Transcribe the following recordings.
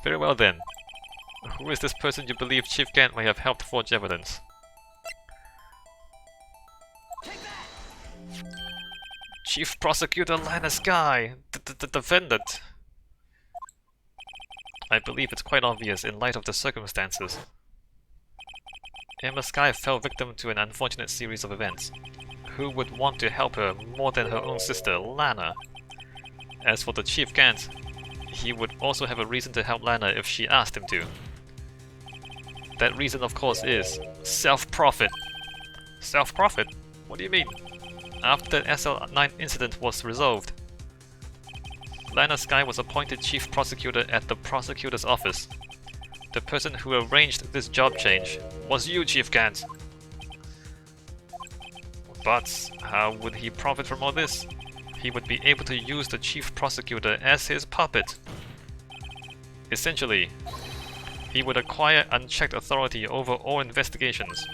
Very well then. Who is this person you believe Chief Gant may have helped forge evidence? Chief Prosecutor Lana Sky, the defendant. I believe it's quite obvious in light of the circumstances. Emma Sky fell victim to an unfortunate series of events. Who would want to help her more than her own sister, Lana? As for the Chief Gant, he would also have a reason to help Lana if she asked him to. That reason, of course, is self-profit. Self-profit? What do you mean? After the SL9 incident was resolved, Lana Sky was appointed Chief Prosecutor at the Prosecutor's Office. The person who arranged this job change was you, Chief Gant. But how would he profit from all this? He would be able to use the Chief Prosecutor as his puppet. Essentially, he would acquire unchecked authority over all investigations.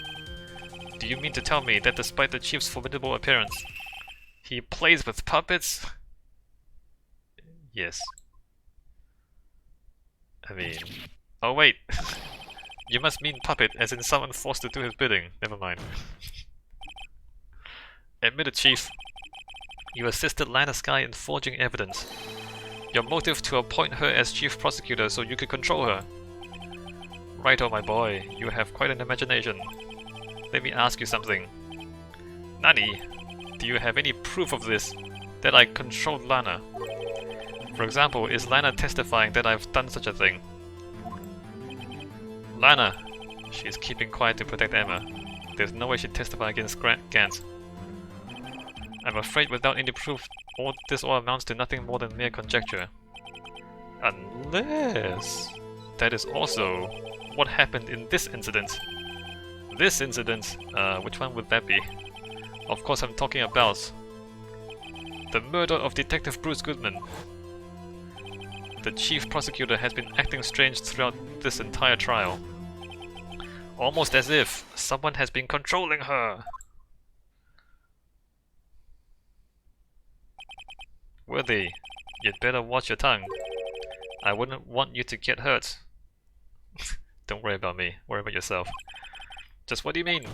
Do you mean to tell me that despite the Chief's formidable appearance, he plays with puppets? Yes. I mean... Oh wait! You must mean puppet as in someone forced to do his bidding. Never mind. Admit it, Chief. You assisted Lana Sky in forging evidence. Your motive to appoint her as Chief Prosecutor so you could control her. Right, oh my boy, you have quite an imagination. Let me ask you something. Nani, do you have any proof of this? That I controlled Lana? For example, is Lana testifying that I've done such a thing? Lana! She is keeping quiet to protect Emma. There's no way she'd testify against Gant. I'm afraid without any proof, this all amounts to nothing more than mere conjecture. Unless... that is also what happened in this incident. This incident? Which one would that be? Of course I'm talking about the murder of Detective Bruce Goodman. The Chief Prosecutor has been acting strange throughout this entire trial. Almost as if someone has been controlling her. Worthy, you'd better watch your tongue. I wouldn't want you to get hurt. Don't worry about me, worry about yourself. Just what do you mean?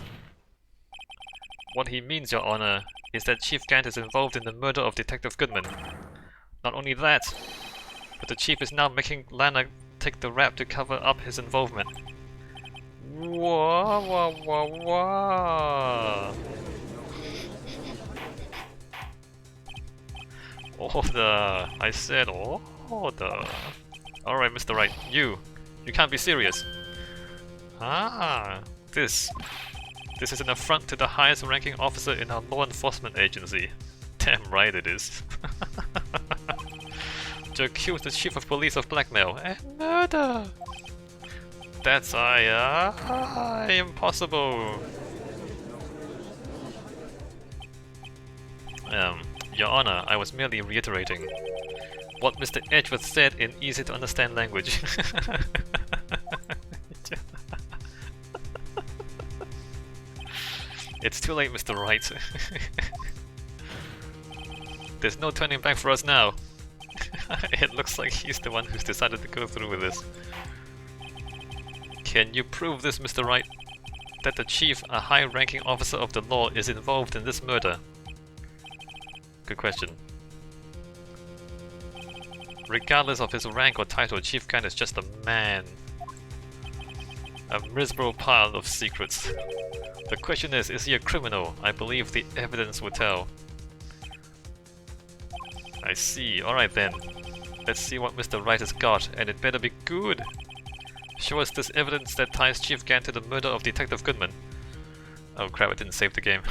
What he means, Your Honor, is that Chief Gant is involved in the murder of Detective Goodman. Not only that, but the Chief is now making Lana take the rap to cover up his involvement. Wah wah wah wah! Order! I said order! Alright, Mr. Wright, you can't be serious. Ah, this is an affront to the highest ranking officer in our law enforcement agency. Damn right it is. To accuse the chief of police of blackmail and murder. That's impossible. Your Honor, I was merely reiterating what Mr. Edgeworth said in easy to understand language. It's too late, Mr. Wright. There's no turning back for us now. It looks like he's the one who's decided to go through with this. Can you prove this, Mr. Wright? That the chief, a high-ranking officer of the law, is involved in this murder? Good question. Regardless of his rank or title, Chief Gant is just a man. A miserable pile of secrets. The question is he a criminal? I believe the evidence will tell. I see. Alright then. Let's see what Mr. Wright has got, and it better be good. Show us this evidence that ties Chief Gant to the murder of Detective Goodman. Oh crap, I didn't save the game.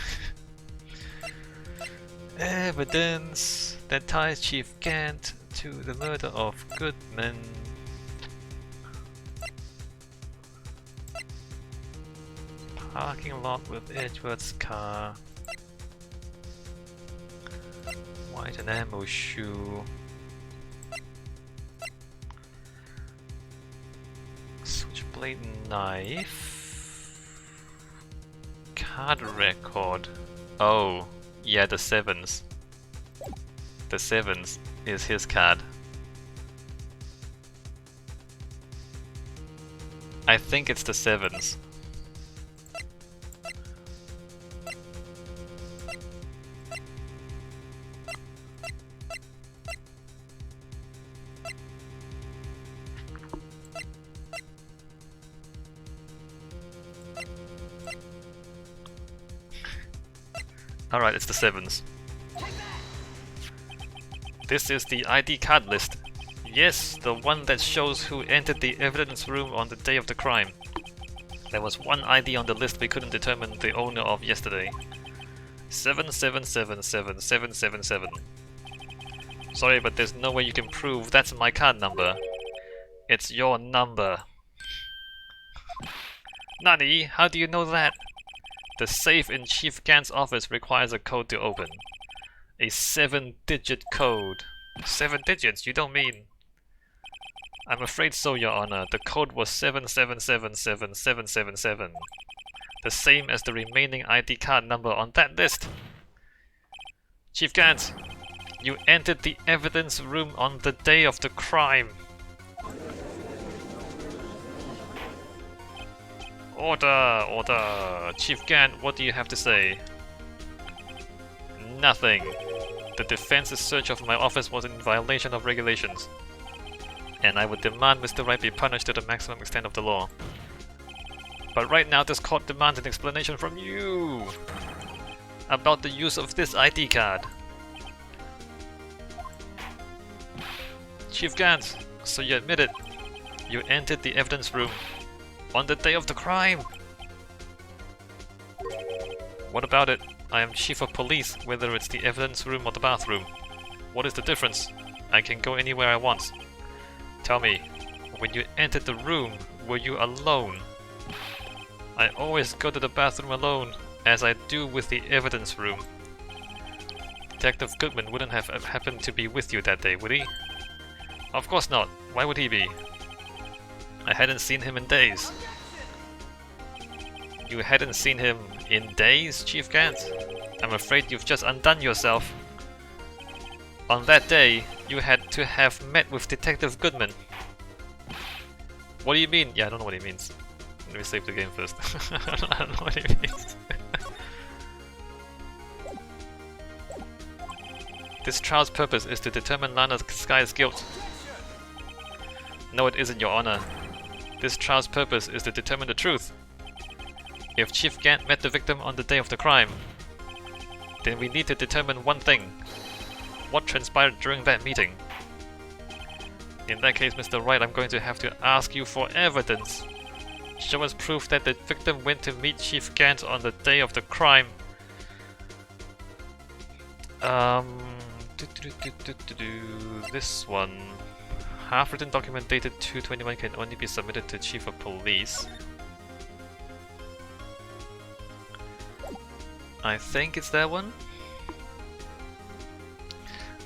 Evidence that ties Chief Gant to the murder of Goodman. Parking lot with Edgeworth's car. White and ammo shoe. Switchblade knife. Card record. Oh, yeah, the sevens. The sevens is his card. I think it's the 7s. Alright, it's the 7s. This is the ID card list. Yes, the one that shows who entered the evidence room on the day of the crime. There was one ID on the list we couldn't determine the owner of yesterday. 7777777. Sorry, but there's no way you can prove that's my card number. It's your number. Nani, how do you know that? The safe in Chief Gant's office requires a code to open. A 7-digit code. 7 digits, you don't mean... I'm afraid so, Your Honor. The code was 7777777. The same as the remaining ID card number on that list. Chief Gant, you entered the evidence room on the day of the crime. Order! Order! Chief Gant, what do you have to say? Nothing. The defense's search of my office was in violation of regulations. And I would demand Mr. Wright be punished to the maximum extent of the law. But right now this court demands an explanation from you about the use of this ID card. Chief Gant, so you admit it. You entered the evidence room on the day of the crime. What about it? I am chief of police, whether it's the evidence room or the bathroom. What is the difference? I can go anywhere I want. Tell me, when you entered the room, were you alone? I always go to the bathroom alone, as I do with the evidence room. Detective Goodman wouldn't have happened to be with you that day, would he? Of course not. Why would he be? I hadn't seen him in days. You hadn't seen him in days, Chief Gant? I'm afraid you've just undone yourself. On that day, you had to have met with Detective Goodman. What do you mean? Yeah, I don't know what he means. Let me save the game first. I don't know what he means. This trial's purpose is to determine Lana Sky's guilt. No, it isn't, Your Honor. This trial's purpose is to determine the truth. If Chief Gant met the victim on the day of the crime, then we need to determine one thing. What transpired during that meeting? In that case, Mr. Wright, I'm going to have to ask you for evidence. Show us proof that the victim went to meet Chief Gant on the day of the crime. This one. Half-written document dated 2/21 can only be submitted to Chief of Police. I think it's that one.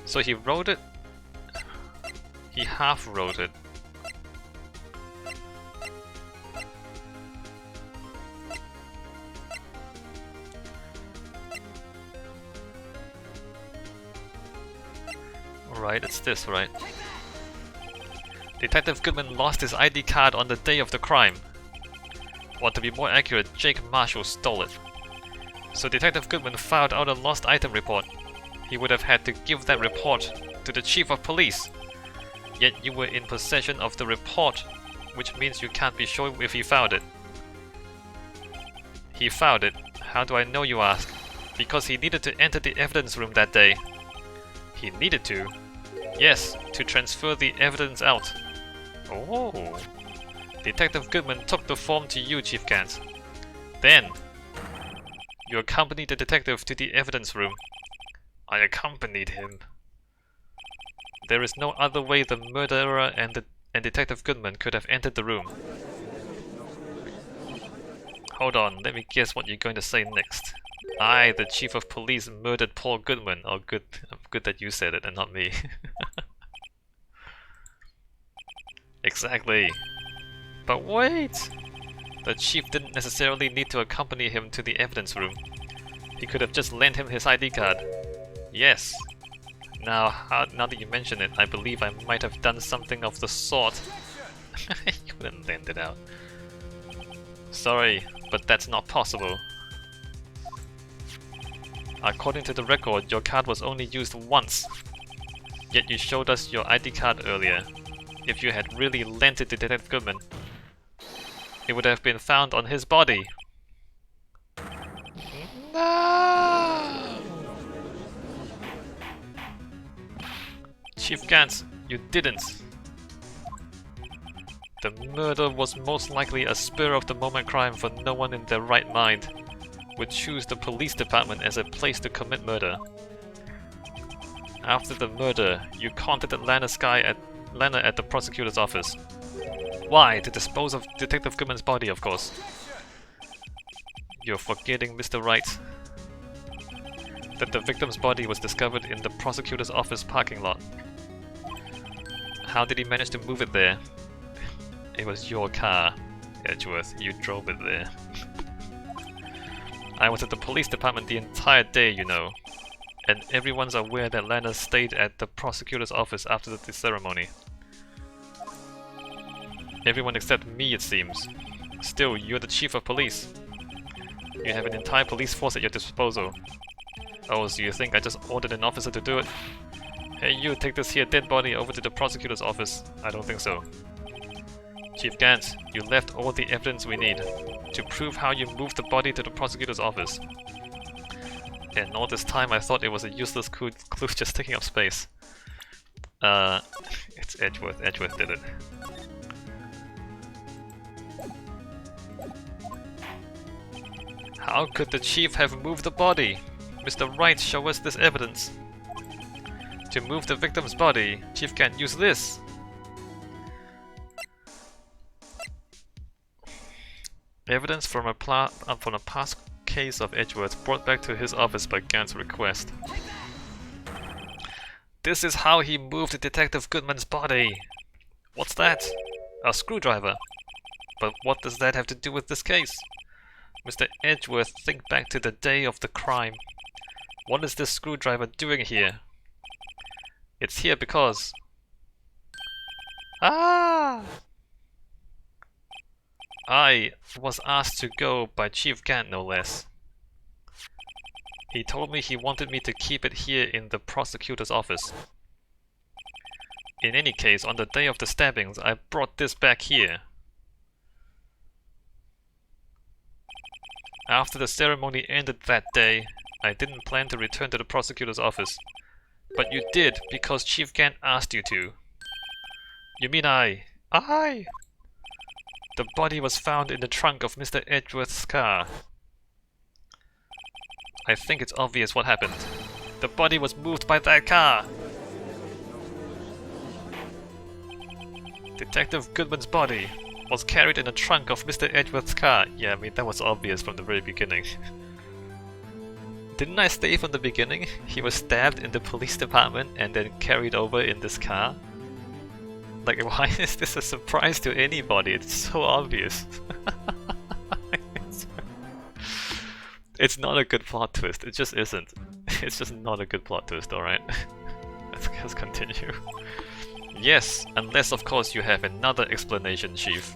So he wrote it. He half wrote it. Right, it's this, right? Detective Goodman lost his ID card on the day of the crime. Or to be more accurate, Jake Marshall stole it. So Detective Goodman filed out a lost item report. He would have had to give that report to the Chief of Police. Yet you were in possession of the report, which means you can't be sure if he found it. He found it. How do I know, you ask? Because he needed to enter the evidence room that day. He needed to? Yes, to transfer the evidence out. Oh. Detective Goodman took the form to you, Chief Gant. Then, you accompanied the detective to the evidence room. I accompanied him. There is no other way the murderer and Detective Goodman could have entered the room. Hold on, let me guess what you're going to say next. I, the Chief of Police, murdered Paul Goodman. Oh, good that you said it and not me. Exactly. But wait! The Chief didn't necessarily need to accompany him to the evidence room. He could have just lent him his ID card. Yes. Now that you mention it, I believe I might have done something of the sort. You wouldn't lend it out. Sorry, but that's not possible. According to the record, your card was only used once. Yet you showed us your ID card earlier. If you had really lent it to Detective Goodman, it would have been found on his body. No! Chief Gant, you didn't. The murder was most likely a spur-of-the-moment crime, for no one in their right mind would choose the police department as a place to commit murder. After the murder, you contacted Lana at the prosecutor's office. Why? To dispose of Detective Goodman's body, of course. You're forgetting, Mr. Wright, that the victim's body was discovered in the prosecutor's office parking lot. How did he manage to move it there? It was your car, Edgeworth. You drove it there. I was at the police department the entire day, you know. And everyone's aware that Lana stayed at the prosecutor's office after the ceremony. Everyone except me, it seems. Still, you're the chief of police. You have an entire police force at your disposal. Oh, so you think I just ordered an officer to do it? Hey, you take this here dead body over to the prosecutor's office. I don't think so. Chief Gant, you left all the evidence we need to prove how you moved the body to the prosecutor's office. And all this time I thought it was a useless clue just taking up space. It's Edgeworth. Edgeworth did it. How could the chief have moved the body? Mr. Wright, show us this evidence. To move the victim's body, Chief Gant used this. Evidence from a past case of Edgeworth brought back to his office by Gant's request. This is how he moved Detective Goodman's body. What's that? A screwdriver. But what does that have to do with this case? Mr. Edgeworth, think back to the day of the crime. What is this screwdriver doing here? It's here because... I was asked to go by Chief Gant, no less. He told me he wanted me to keep it here in the prosecutor's office. In any case, on the day of the stabbings, I brought this back here. After the ceremony ended that day, I didn't plan to return to the prosecutor's office. But you did, because Chief Gant asked you to. You mean I? The body was found in the trunk of Mr. Edgeworth's car. I think it's obvious what happened. The body was moved by that car! Detective Goodman's body was carried in the trunk of Mr. Edgeworth's car. Yeah, I mean, that was obvious from the very beginning. Didn't I say from the beginning he was stabbed in the police department and then carried over in this car? Like, why is this a surprise to anybody? It's so obvious. It's not a good plot twist. It just isn't. It's just not a good plot twist, alright? Let's continue. Yes, unless of course you have another explanation, Chief.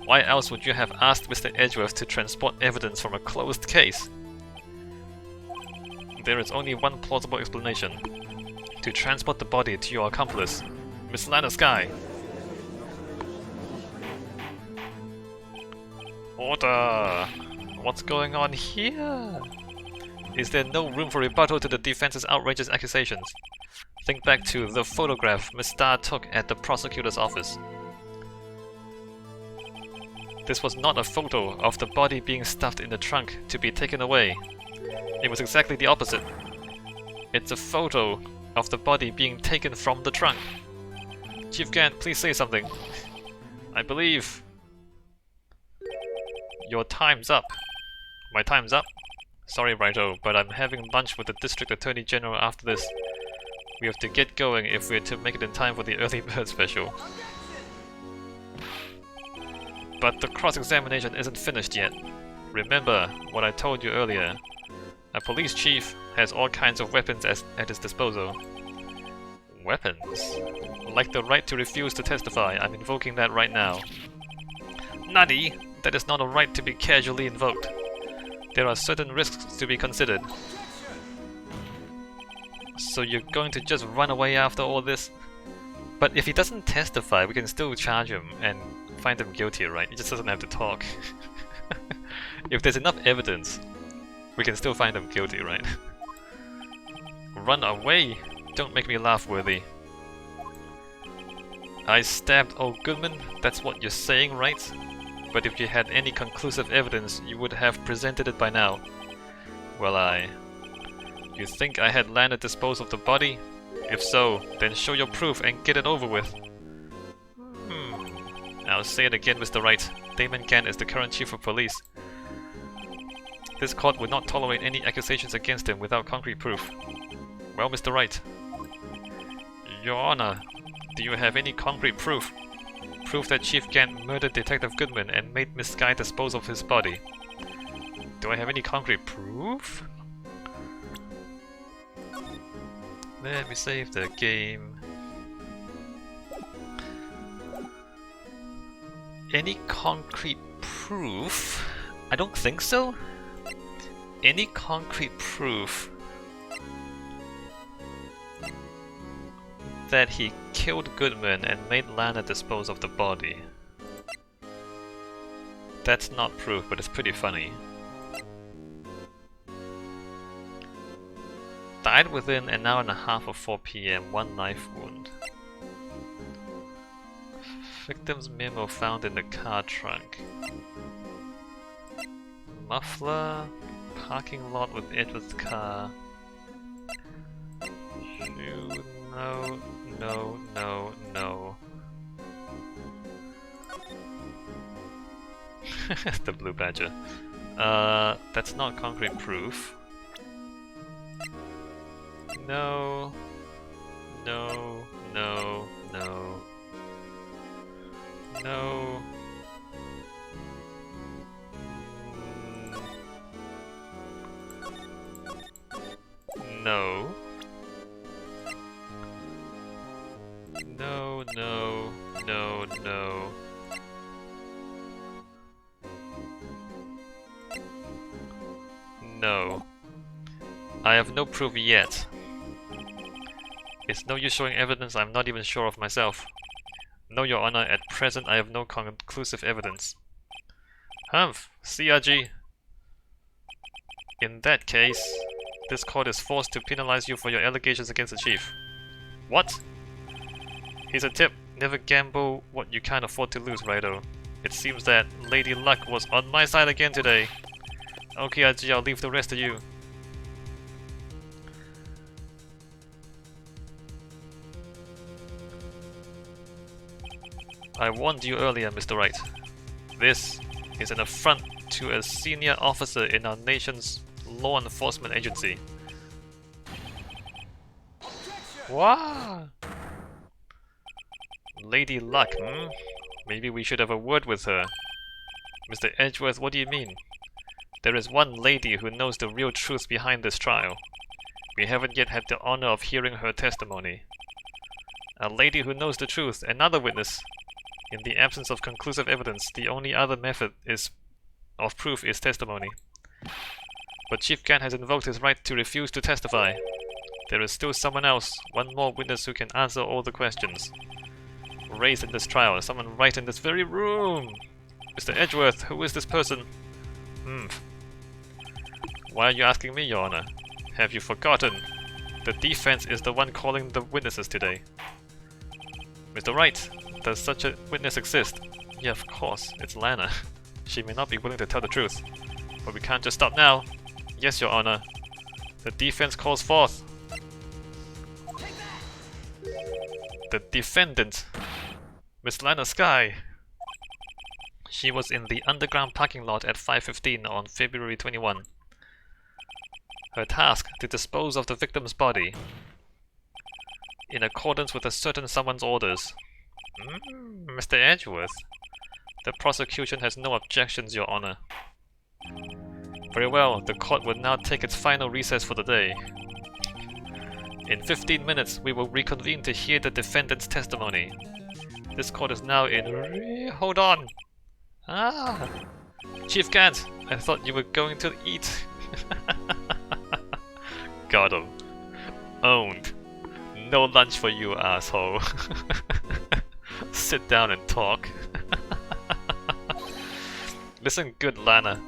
Why else would you have asked Mr. Edgeworth to transport evidence from a closed case? There is only one plausible explanation. To transport the body to your accomplice, Miss Lana Skye. Order! What's going on here? Is there no room for rebuttal to the defense's outrageous accusations? Think back to the photograph Miss Starr took at the prosecutor's office. This was not a photo of the body being stuffed in the trunk to be taken away. It was exactly the opposite. It's a photo of the body being taken from the trunk. Chief Gant, please say something. I believe... Your time's up. My time's up? Sorry, Righto, but I'm having lunch with the District Attorney General after this. We have to get going if we're to make it in time for the early bird special. But the cross-examination isn't finished yet. Remember what I told you earlier. A police chief has all kinds of weapons at his disposal. Weapons? Like the right to refuse to testify. I'm invoking that right now. Nutty! That is not a right to be casually invoked. There are certain risks to be considered. So you're going to just run away after all this? But if he doesn't testify, we can still charge him and find him guilty, right? He just doesn't have to talk. If there's enough evidence, we can still find him guilty, right? Run away! Don't make me laugh, Worthy. I stabbed old Goodman, that's what you're saying, right? But if you had any conclusive evidence, you would have presented it by now. Well, You think I had Lana dispose of the body? If so, then show your proof and get it over with. I'll say it again, Mr. Wright. Damon Gant is the current chief of police. This court would not tolerate any accusations against him without concrete proof. Well, Mr. Wright. Your Honor, do you have any concrete proof? Proof that Chief Gant murdered Detective Goodman and made Miss Skye dispose of his body. Do I have any concrete proof? Let me save the game. Any concrete proof? I don't think so. Any concrete proof that he killed Goodman and made Lana dispose of the body. That's not proof, but it's pretty funny. Died within an hour and a half of 4 PM, 1 knife wound. Victim's memo found in the car trunk. Muffler, parking lot with Edward's car. Shoe, no, no, no, no. The blue badger. That's not concrete proof. No, no, no, no, no. No. No, no, no, no. No. I have no proof yet. It's no use showing evidence I'm not even sure of myself. No, Your Honor, at present I have no conclusive evidence. Humph, CRG. In that case, this court is forced to penalize you for your allegations against the chief. What? Here's a tip. Never gamble what you can't afford to lose, Righto. It seems that Lady Luck was on my side again today. Okay, RG, I'll leave the rest to you. I warned you earlier, Mr. Wright. This is an affront to a senior officer in our nation's law enforcement agency. What? Lady Luck, hmm? Maybe we should have a word with her. Mr. Edgeworth, what do you mean? There is one lady who knows the real truth behind this trial. We haven't yet had the honor of hearing her testimony. A lady who knows the truth, another witness. In the absence of conclusive evidence, the only other method of proof is testimony. But Chief Gant has invoked his right to refuse to testify. There is still someone else, one more witness who can answer all the questions raised in this trial, someone right in this very room! Mr. Edgeworth, who is this person? Why are you asking me, Your Honor? Have you forgotten? The defense is the one calling the witnesses today. Mr. Wright, does such a witness exist? Yeah, of course, it's Lana. She may not be willing to tell the truth. But we can't just stop now. Yes, Your Honor. The defense calls forth. The defendant, Miss Lana Skye. She was in the underground parking lot at 5:15 on February 21. Her task, to dispose of the victim's body. In accordance with a certain someone's orders. Mr. Edgeworth. The prosecution has no objections, Your Honor. Very well, the court will now take its final recess for the day. In 15 minutes, we will reconvene to hear the defendant's testimony. This court is now in... Hold on! Ah! Chief Gant, I thought you were going to eat. Got him. Owned. No lunch for you, asshole. Sit down and talk. Listen good, Lana.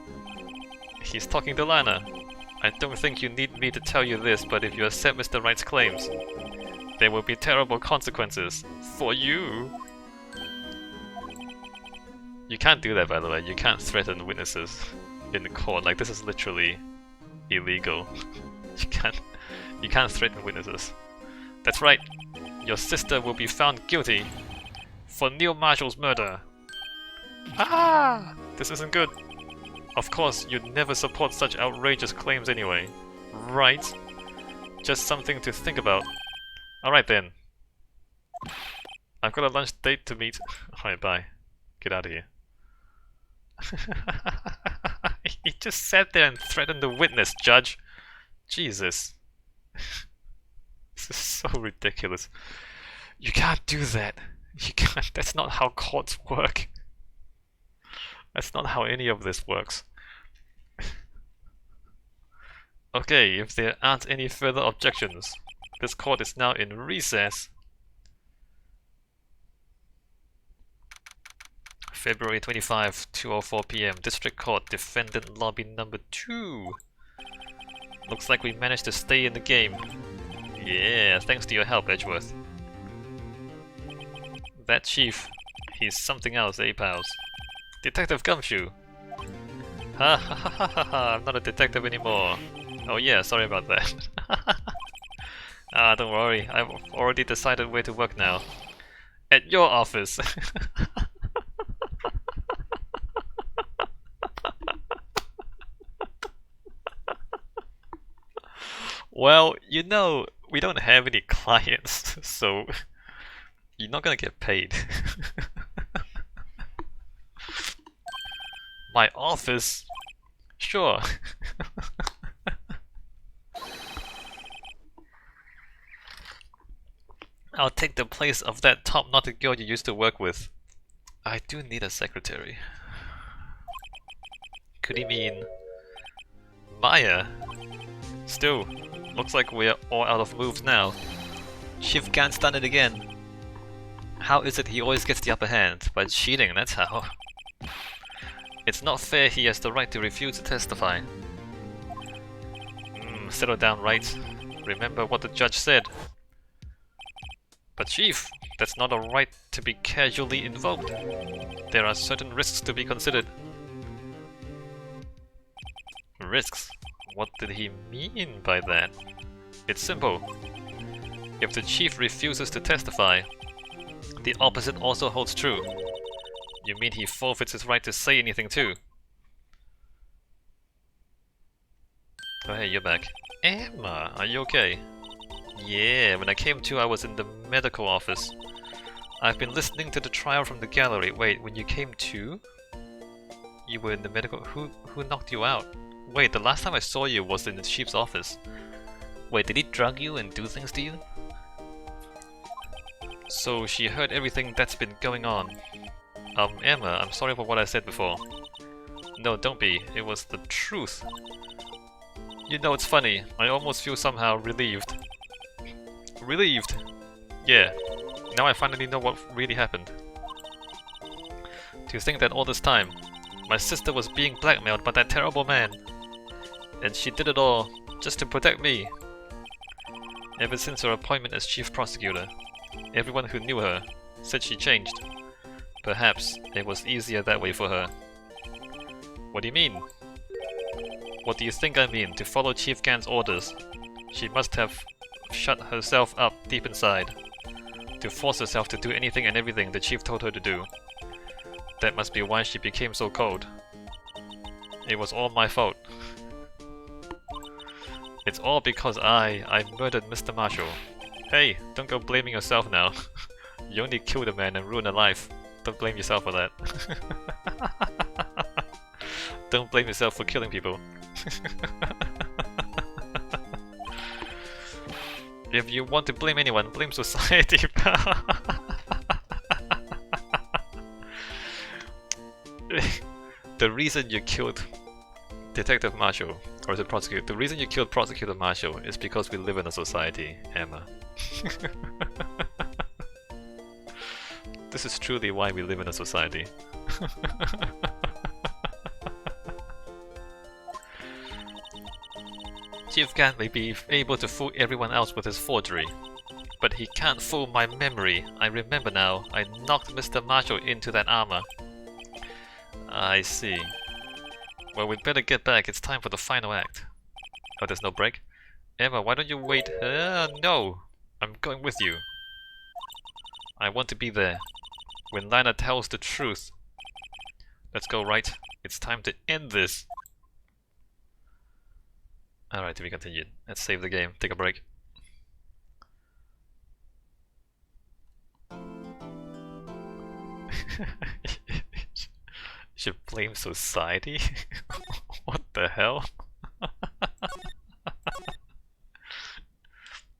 He's talking to Lana. I don't think you need me to tell you this, but if you accept Mr. Wright's claims, there will be terrible consequences for you. You can't do that, by the way. You can't threaten witnesses in the court. Like, this is literally illegal. You can't threaten witnesses. That's right. Your sister will be found guilty for Neil Marshall's murder. Ah! This isn't good. Of course, you'd never support such outrageous claims anyway. Right? Just something to think about. Alright then. I've got a lunch date to meet. Alright, bye. Get out of here. He just sat there and threatened the witness, Judge. Jesus. This is so ridiculous. You can't do that. You can't. That's not how courts work. That's not how any of this works. Okay, if there aren't any further objections, this court is now in recess. February 25, 2:04 PM, District Court, Defendant Lobby number 2. Looks like we managed to stay in the game. Yeah, thanks to your help, Edgeworth. That chief, he's something else, eh, pals? Detective Gumshoe. Ha ha ha ha ha ha, I'm not a detective anymore. Oh yeah, sorry about that. Ah, don't worry, I've already decided where to work now. At your office. Well, you know, we don't have any clients, so you're not gonna get paid. My office? Sure. I'll take the place of that top-knotted girl you used to work with. I do need a secretary. Could he mean Maya? Still, looks like we're all out of moves now. Chief Gant's done it again. How is it he always gets the upper hand? By cheating, that's how. It's not fair he has the right to refuse to testify. Settle down, Wright. Remember what the judge said. But Chief, that's not a right to be casually invoked. There are certain risks to be considered. Risks? What did he mean by that? It's simple. If the Chief refuses to testify, the opposite also holds true. You mean he forfeits his right to say anything too? Oh hey, you're back. Emma, are you okay? Yeah, when I came to I was in the medical office. I've been listening to the trial from the gallery. Wait, when you came to? You were in the medical... Who knocked you out? Wait, the last time I saw you was in the chief's office. Wait, did he drug you and do things to you? So she heard everything that's been going on. Emma, I'm sorry for what I said before. No, don't be. It was the truth. You know, it's funny. I almost feel somehow relieved. Relieved? Yeah. Now I finally know what really happened. To think that all this time, my sister was being blackmailed by that terrible man. And she did it all just to protect me. Ever since her appointment as chief prosecutor, everyone who knew her said she changed. Perhaps it was easier that way for her. What do you mean? What do you think I mean? To follow Chief Gant's orders. She must have shut herself up deep inside. To force herself to do anything and everything the chief told her to do. That must be why she became so cold. It was all my fault. It's all because I murdered Mr. Marshall. Hey, don't go blaming yourself now. You only killed a man and ruined a life. Don't blame yourself for that. Don't blame yourself for killing people. If you want to blame anyone, blame society. The reason you killed Detective Marshall, or the prosecutor, the reason you killed Prosecutor Marshall is because we live in a society, Emma. This is truly why we live in a society. Chief Gant may be able to fool everyone else with his forgery, but he can't fool my memory. I remember now. I knocked Mr. Marshall into that armor. I see. Well, we'd better get back. It's time for the final act. Oh, there's no break? Emma, why don't you wait? No! I'm going with you. I want to be there. When Lana tells the truth. Let's go, Wright. It's time to end this. Alright, to be continued. Let's save the game. Take a break. Should blame society? What the hell?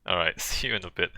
Alright, see you in a bit.